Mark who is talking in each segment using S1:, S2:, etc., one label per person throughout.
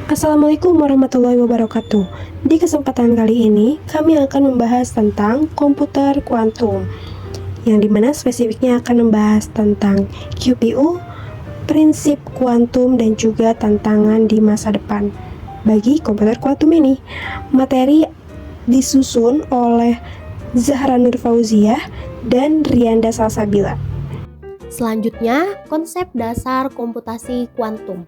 S1: Assalamualaikum warahmatullahi wabarakatuh. Di kesempatan kali ini, kami akan membahas tentang komputer kuantum, yang dimana spesifiknya akan membahas tentang QPU, prinsip kuantum, dan juga tantangan di masa depan bagi komputer kuantum ini. Materi disusun oleh Zahra Nur Fauziah dan Rianda Salsabila.
S2: Selanjutnya, konsep dasar komputasi kuantum.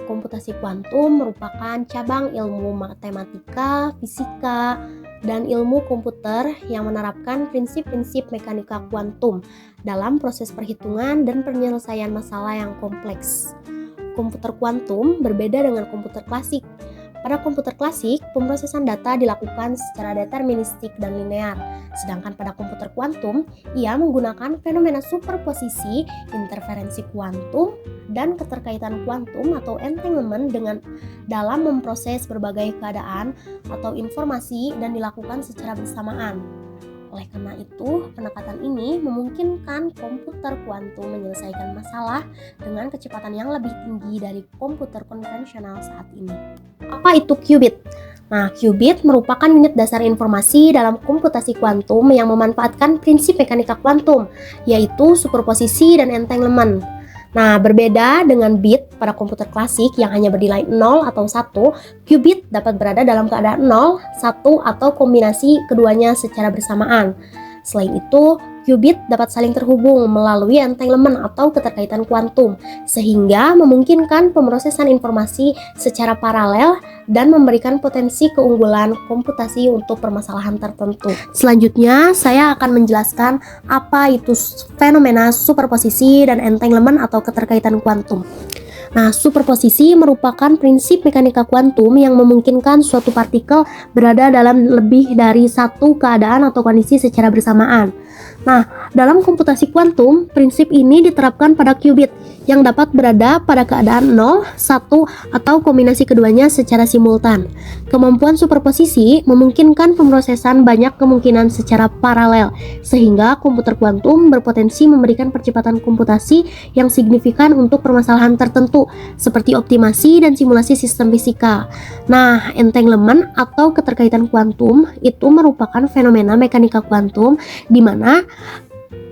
S2: Komputasi kuantum merupakan cabang ilmu matematika, fisika, dan ilmu komputer yang menerapkan prinsip-prinsip mekanika kuantum dalam proses perhitungan dan penyelesaian masalah yang kompleks. Komputer kuantum berbeda dengan komputer klasik. Pada komputer klasik, pemrosesan data dilakukan secara deterministik dan linear, sedangkan pada komputer kuantum, ia menggunakan fenomena superposisi, interferensi kuantum, dan keterkaitan kuantum atau entanglement dalam memproses berbagai keadaan atau informasi dan dilakukan secara bersamaan. Oleh karena itu, pendekatan ini memungkinkan komputer kuantum menyelesaikan masalah dengan kecepatan yang lebih tinggi dari komputer konvensional saat ini. Apa itu qubit? Nah, qubit merupakan unit dasar informasi dalam komputasi kuantum yang memanfaatkan prinsip mekanika kuantum, yaitu superposisi dan entanglement. Nah, berbeda dengan bit pada komputer klasik yang hanya bernilai 0 atau 1, qubit dapat berada dalam keadaan 0, 1, atau kombinasi keduanya secara bersamaan. Selain itu, qubit dapat saling terhubung melalui entanglement atau keterkaitan kuantum, sehingga memungkinkan pemrosesan informasi secara paralel dan memberikan potensi keunggulan komputasi untuk permasalahan tertentu. Selanjutnya, saya akan menjelaskan apa itu fenomena superposisi dan entanglement atau keterkaitan kuantum. Nah, superposisi merupakan prinsip mekanika kuantum yang memungkinkan suatu partikel berada dalam lebih dari satu keadaan atau kondisi secara bersamaan. Nah, dalam komputasi kuantum, prinsip ini diterapkan pada qubit yang dapat berada pada keadaan 0, 1, atau kombinasi keduanya secara simultan. Kemampuan superposisi memungkinkan pemrosesan banyak kemungkinan secara paralel, sehingga komputer kuantum berpotensi memberikan percepatan komputasi yang signifikan untuk permasalahan tertentu, seperti optimasi dan simulasi sistem fisika. Nah, entanglement atau keterkaitan kuantum itu merupakan fenomena mekanika kuantum di mana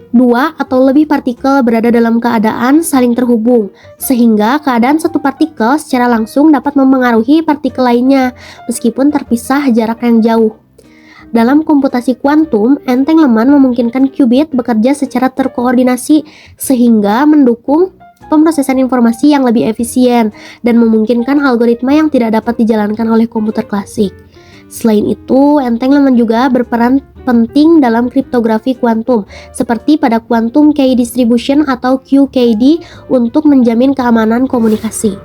S2: dua atau lebih partikel berada dalam keadaan saling terhubung, sehingga keadaan satu partikel secara langsung dapat memengaruhi partikel lainnya, meskipun terpisah jarak yang jauh. Dalam komputasi kuantum, entanglement memungkinkan qubit bekerja secara terkoordinasi, sehingga mendukung pemrosesan informasi yang lebih efisien dan memungkinkan algoritma yang tidak dapat dijalankan oleh komputer klasik. Selain itu, entanglement juga berperan penting dalam kriptografi kuantum, seperti pada quantum key distribution atau QKD untuk menjamin keamanan komunikasi.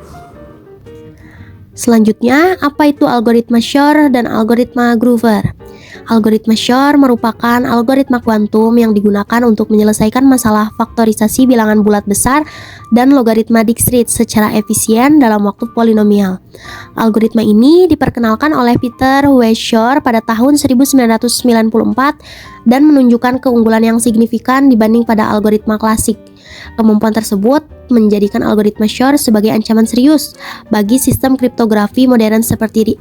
S2: Selanjutnya, apa itu algoritma Shor dan algoritma Grover? Algoritma Shor merupakan algoritma kuantum yang digunakan untuk menyelesaikan masalah faktorisasi bilangan bulat besar dan logaritma Dijkstra secara efisien dalam waktu polinomial. Algoritma ini diperkenalkan oleh Peter W. Shor pada tahun 1994 dan menunjukkan keunggulan yang signifikan dibanding pada algoritma klasik. Kemampuan tersebut menjadikan algoritma Shor sebagai ancaman serius bagi sistem kriptografi modern seperti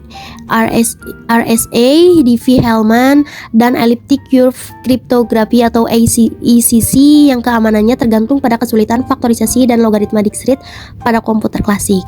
S2: RSA, Diffie-Hellman, dan elliptic curve kriptografi atau ECC yang keamanannya tergantung pada kesulitan faktorisasi dan logaritma Dijkstra pada komputer klasik.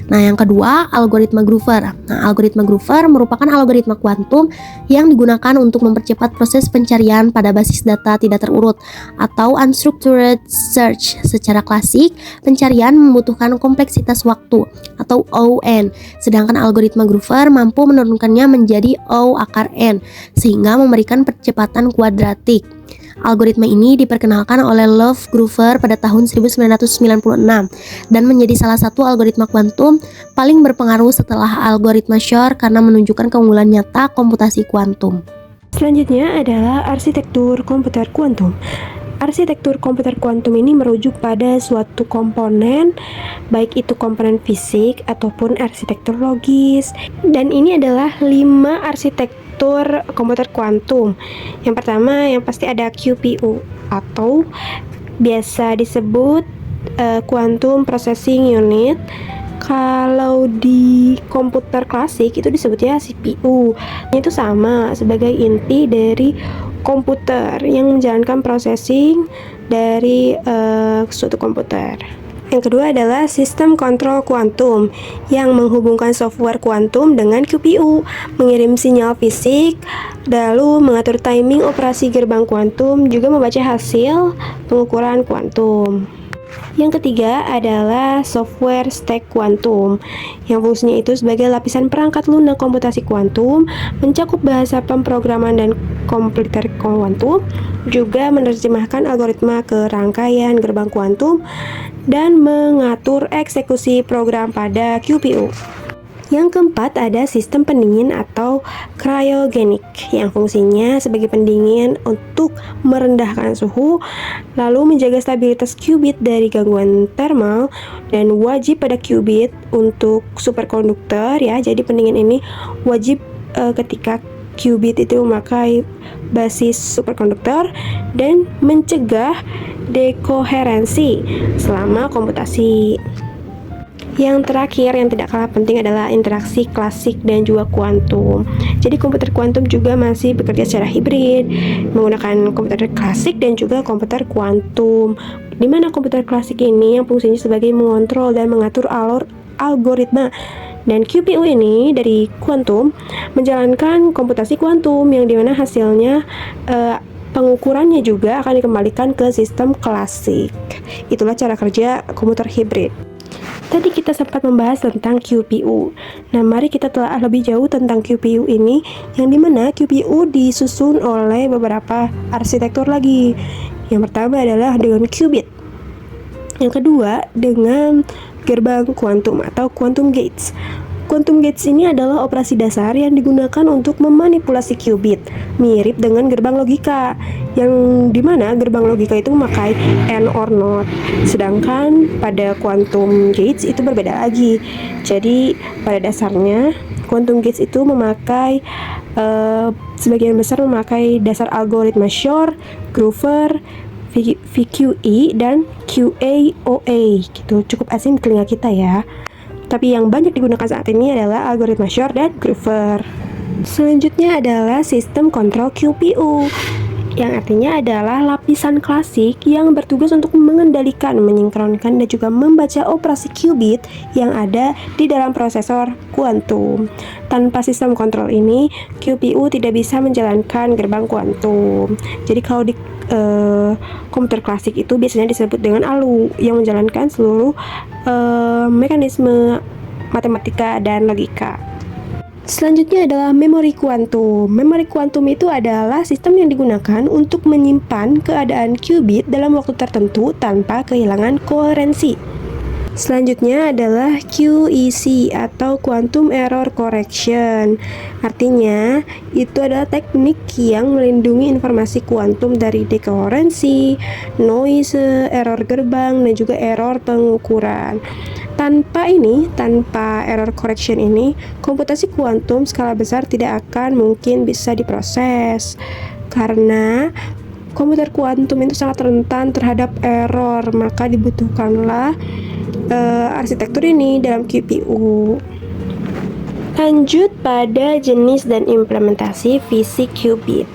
S2: Nah, yang kedua, algoritma Grover. Nah, algoritma Grover merupakan algoritma kuantum yang digunakan untuk mempercepat proses pencarian pada basis data tidak terurut atau unstructured search. Secara klasik, pencarian membutuhkan kompleksitas waktu atau ON, sedangkan algoritma Grover mampu menurunkannya menjadi O akar N, sehingga memberikan percepatan kuadratik. Algoritma ini diperkenalkan oleh Love Grover pada tahun 1996 dan menjadi salah satu algoritma kuantum paling berpengaruh setelah algoritma Shor karena menunjukkan keunggulan nyata komputasi kuantum.
S1: Selanjutnya adalah arsitektur komputer kuantum. Arsitektur komputer kuantum ini merujuk pada suatu komponen, baik itu komponen fisik ataupun arsitektur logis. Dan ini adalah 5 arsitektur komputer kuantum. Yang pertama yang pasti ada QPU atau biasa disebut Quantum Processing Unit. Kalau di komputer klasik itu disebutnya CPU. Itu sama sebagai inti dari komputer yang menjalankan processing dari suatu komputer. Yang kedua adalah sistem kontrol kuantum yang menghubungkan software kuantum dengan QPU, mengirim sinyal fisik, lalu mengatur timing operasi gerbang kuantum, juga membaca hasil pengukuran kuantum. Yang ketiga adalah software stack kuantum yang fungsinya itu sebagai lapisan perangkat lunak komputasi kuantum, mencakup bahasa pemrograman dan komputer kuantum, juga menerjemahkan algoritma ke rangkaian gerbang kuantum, dan mengatur eksekusi program pada QPU. Yang keempat ada sistem pendingin atau cryogenik yang fungsinya sebagai pendingin untuk merendahkan suhu, lalu menjaga stabilitas qubit dari gangguan thermal, dan wajib pada qubit untuk superkonduktor ya. Jadi pendingin ini wajib ketika qubit itu memakai basis superkonduktor dan mencegah dekoherensi selama komputasi. Yang terakhir yang tidak kalah penting adalah interaksi klasik dan juga kuantum. Jadi komputer kuantum juga masih bekerja secara hibrid, menggunakan komputer klasik dan juga komputer kuantum. Di mana komputer klasik ini yang fungsinya sebagai mengontrol dan mengatur algoritma, dan QPU ini dari kuantum menjalankan komputasi kuantum yang dimana hasilnya pengukurannya juga akan dikembalikan ke sistem klasik. Itulah cara kerja komputer hibrid. Tadi kita sempat membahas tentang QPU. Nah, mari kita telah lebih jauh tentang QPU ini, yang dimana QPU disusun oleh beberapa arsitektur lagi. Yang pertama adalah dengan qubit. Yang kedua dengan gerbang kuantum atau quantum gates. Quantum gates ini adalah operasi dasar yang digunakan untuk memanipulasi qubit, mirip dengan gerbang logika, yang dimana gerbang logika itu memakai AND or NOT, sedangkan pada quantum gates itu berbeda lagi. Jadi pada dasarnya quantum gates itu memakai sebagian besar memakai dasar algoritma Shor, Grover, VQE, dan QAOA gitu. Cukup asing di telinga kita ya. Tapi yang banyak digunakan saat ini adalah algoritma Shor dan Grover. Selanjutnya adalah sistem kontrol QPU, yang artinya adalah lapisan klasik yang bertugas untuk mengendalikan, menyinkronkan, dan juga membaca operasi qubit yang ada di dalam prosesor kuantum. Tanpa sistem kontrol ini, QPU tidak bisa menjalankan gerbang kuantum. Jadi kalau di komputer klasik itu biasanya disebut dengan ALU yang menjalankan seluruh mekanisme matematika dan logika. Selanjutnya adalah memori kuantum. Memori kuantum itu adalah sistem yang digunakan untuk menyimpan keadaan qubit dalam waktu tertentu tanpa kehilangan koherensi. Selanjutnya adalah QEC atau Quantum Error Correction. Artinya, itu adalah teknik yang melindungi informasi kuantum dari dekoherensi, noise, error gerbang, dan juga error pengukuran. Tanpa error correction ini, komputasi kuantum skala besar tidak akan mungkin bisa diproses. Karena komputer kuantum itu sangat rentan terhadap error, maka dibutuhkanlah arsitektur ini dalam QPU. Lanjut pada jenis dan implementasi fisik qubit.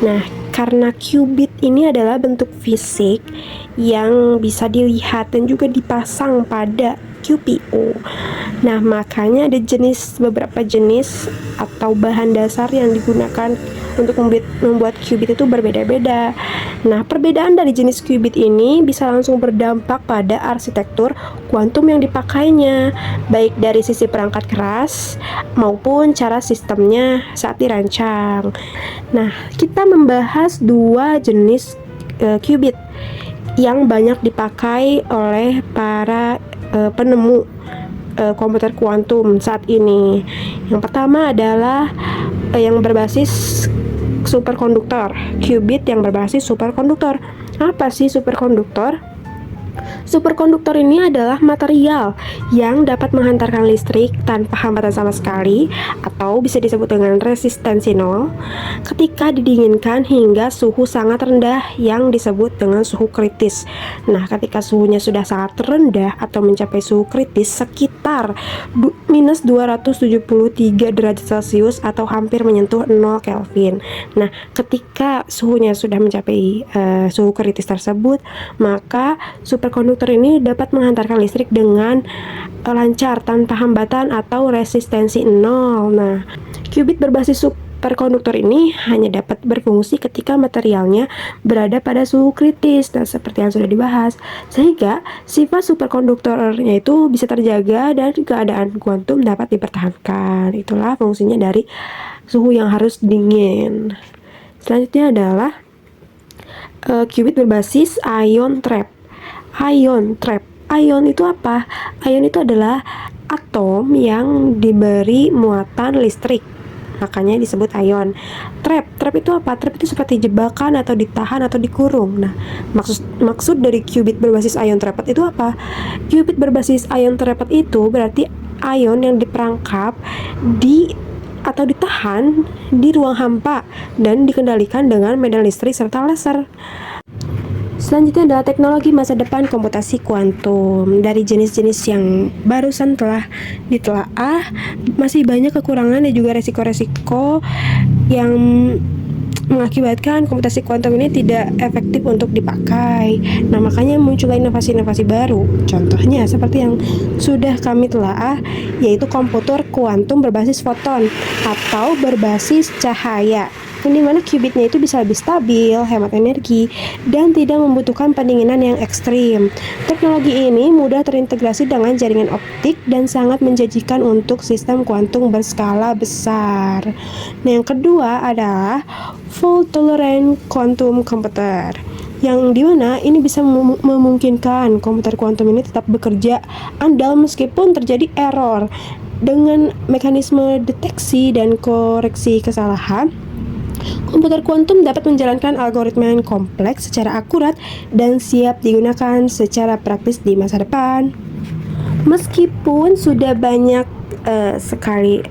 S1: Nah, karena qubit ini adalah bentuk fisik yang bisa dilihat dan juga dipasang pada QPU. Nah, makanya ada beberapa jenis atau bahan dasar yang digunakan untuk membuat qubit itu berbeda-beda. Nah, perbedaan dari jenis qubit ini bisa langsung berdampak pada arsitektur kuantum yang dipakainya, baik dari sisi perangkat keras maupun cara sistemnya saat dirancang. Nah, kita membahas dua jenis qubit yang banyak dipakai oleh para penemu komputer kuantum saat ini. Yang pertama adalah yang berbasis superkonduktor, qubit yang berbasis superkonduktor. Apa sih superkonduktor? Superkonduktor ini adalah material yang dapat menghantarkan listrik tanpa hambatan sama sekali, atau bisa disebut dengan resistensi nol, ketika didinginkan hingga suhu sangat rendah yang disebut dengan suhu kritis. Nah, ketika suhunya sudah sangat rendah atau mencapai suhu kritis sekitar minus 273 derajat Celcius atau hampir menyentuh 0 Kelvin. Nah, ketika suhunya sudah mencapai suhu kritis tersebut, maka superkonduktor ini dapat menghantarkan listrik dengan lancar tanpa hambatan atau resistensi nol. Nah, qubit berbasis superkonduktor ini hanya dapat berfungsi ketika materialnya berada pada suhu kritis. Nah, seperti yang sudah dibahas, sehingga sifat superkonduktornya itu bisa terjaga dan keadaan kuantum dapat dipertahankan. Itulah fungsinya dari suhu yang harus dingin. Selanjutnya adalah qubit berbasis ion trap. Ion trap. Ion itu apa? Ion itu adalah atom yang diberi muatan listrik. Makanya disebut ion. Trap itu apa? Trap itu seperti jebakan atau ditahan atau dikurung. Nah, maksud dari qubit berbasis ion trap itu apa? Qubit berbasis ion trap itu berarti ion yang diperangkap atau ditahan di ruang hampa dan dikendalikan dengan medan listrik serta laser. Selanjutnya adalah teknologi masa depan komputasi kuantum. Dari jenis-jenis yang barusan telah ditelaah, masih banyak kekurangan dan juga resiko-resiko yang mengakibatkan komputasi kuantum ini tidak efektif untuk dipakai. Nah, makanya muncullah inovasi-inovasi baru. Contohnya seperti yang sudah kami telaah, yaitu komputer kuantum berbasis foton atau berbasis cahaya, di mana qubitnya itu bisa lebih stabil, hemat energi, dan tidak membutuhkan pendinginan yang ekstrim. Teknologi ini mudah terintegrasi dengan jaringan optik dan sangat menjanjikan untuk sistem kuantum berskala besar. Nah, yang kedua adalah fault tolerant quantum computer, yang dimana ini bisa memungkinkan komputer kuantum ini tetap bekerja andal meskipun terjadi error. Dengan mekanisme deteksi dan koreksi kesalahan, komputer kuantum dapat menjalankan algoritma yang kompleks secara akurat dan siap digunakan secara praktis di masa depan. Meskipun sudah banyak sekali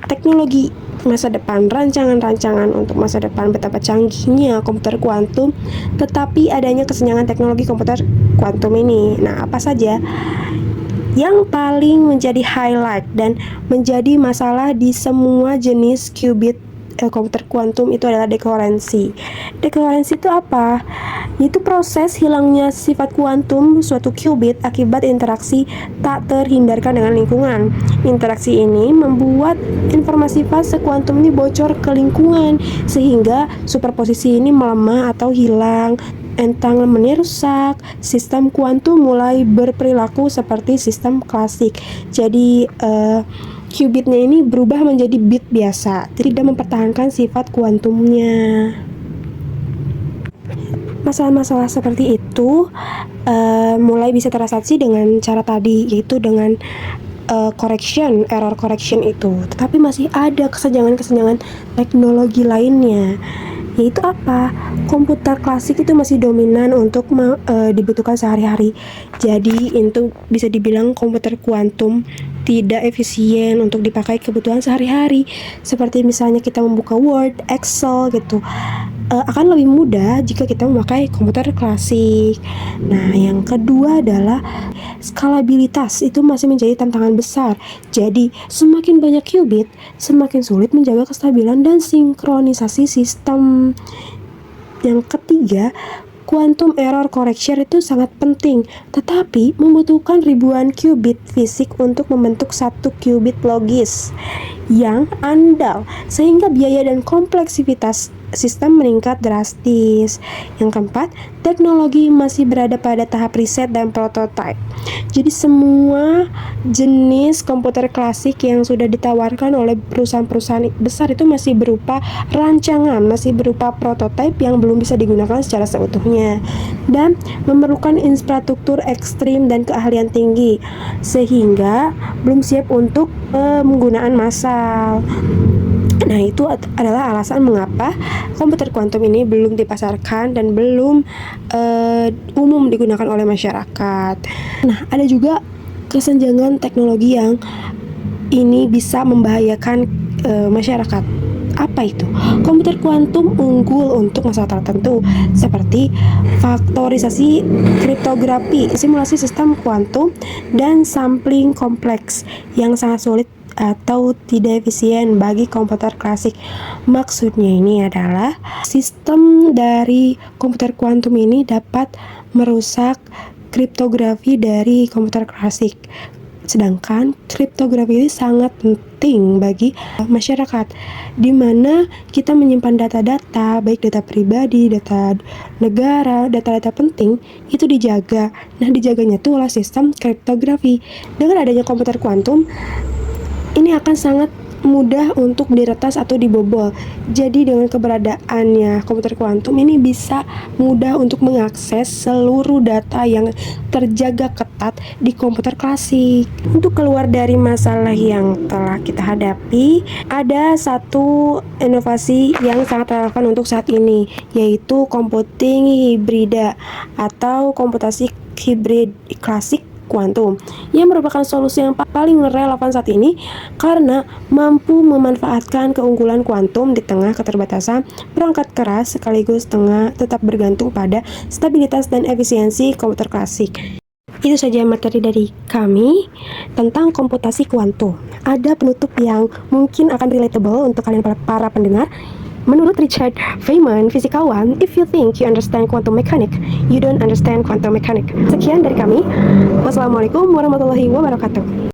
S1: teknologi masa depan, rancangan-rancangan untuk masa depan betapa canggihnya komputer kuantum, tetapi adanya kesenjangan teknologi komputer kuantum ini. Nah, apa saja yang paling menjadi highlight dan menjadi masalah di semua jenis qubit komputer kuantum itu adalah dekoherensi. Dekoherensi itu apa? Itu proses hilangnya sifat kuantum suatu qubit akibat interaksi tak terhindarkan dengan lingkungan. Interaksi ini membuat informasi fase kuantum ini bocor ke lingkungan, sehingga superposisi ini melemah atau hilang. Entanglementnya rusak, sistem kuantum mulai berperilaku seperti sistem klasik. Jadi qubitnya ini berubah menjadi bit biasa, tidak mempertahankan sifat kuantumnya. Masalah-masalah seperti itu mulai bisa teratasi dengan cara tadi, yaitu dengan error correction itu. Tetapi masih ada kesenjangan-kesenjangan teknologi lainnya, yaitu apa? Komputer klasik itu masih dominan untuk dibutuhkan sehari-hari. Jadi itu bisa dibilang komputer kuantum tidak efisien untuk dipakai kebutuhan sehari-hari. Seperti misalnya kita membuka Word, Excel gitu, akan lebih mudah jika kita memakai komputer klasik. Nah, yang kedua adalah skalabilitas, itu masih menjadi tantangan besar. Jadi semakin banyak qubit, semakin sulit menjaga kestabilan dan sinkronisasi sistem. Yang ketiga, quantum error correction itu sangat penting, tetapi membutuhkan ribuan qubit fisik untuk membentuk satu qubit logis yang andal, sehingga biaya dan kompleksitas sistem meningkat drastis. Yang keempat, teknologi masih berada pada tahap riset dan prototype. Jadi semua jenis komputer klasik yang sudah ditawarkan oleh perusahaan-perusahaan besar itu masih berupa rancangan, masih berupa prototype yang belum bisa digunakan secara seutuhnya dan memerlukan infrastruktur ekstrim dan keahlian tinggi, sehingga belum siap untuk penggunaan massal. Nah, itu adalah alasan mengapa komputer kuantum ini belum dipasarkan dan belum umum digunakan oleh masyarakat. Nah, ada juga kesenjangan teknologi yang ini bisa membahayakan masyarakat. Apa itu? Komputer kuantum unggul untuk masalah tertentu seperti faktorisasi kriptografi, simulasi sistem kuantum, dan sampling kompleks yang sangat sulit atau tidak efisien bagi komputer klasik. Maksudnya ini adalah sistem dari komputer kuantum ini dapat merusak kriptografi dari komputer klasik. Sedangkan kriptografi ini sangat penting bagi masyarakat, di mana kita menyimpan data-data, baik data pribadi, data negara, data-data penting, itu dijaga. Nah, dijaganya itu oleh sistem kriptografi. Dengan adanya komputer kuantum, ini akan sangat mudah untuk diretas atau dibobol. Jadi dengan keberadaannya komputer kuantum ini bisa mudah untuk mengakses seluruh data yang terjaga ketat di komputer klasik. Untuk keluar dari masalah yang telah kita hadapi, ada satu inovasi yang sangat relevan untuk saat ini, yaitu computing hibrida atau komputasi hibrid klasik kuantum, yang merupakan solusi yang paling relevan saat ini karena mampu memanfaatkan keunggulan kuantum di tengah keterbatasan perangkat keras sekaligus tetap bergantung pada stabilitas dan efisiensi komputer klasik. Itu saja materi dari kami tentang komputasi kuantum. Ada penutup yang mungkin akan relatable untuk kalian para pendengar. Menurut Richard Feynman, fisikawan, if you think you understand quantum mechanics, you don't understand quantum mechanics. Sekian dari kami. Wassalamualaikum warahmatullahi wabarakatuh.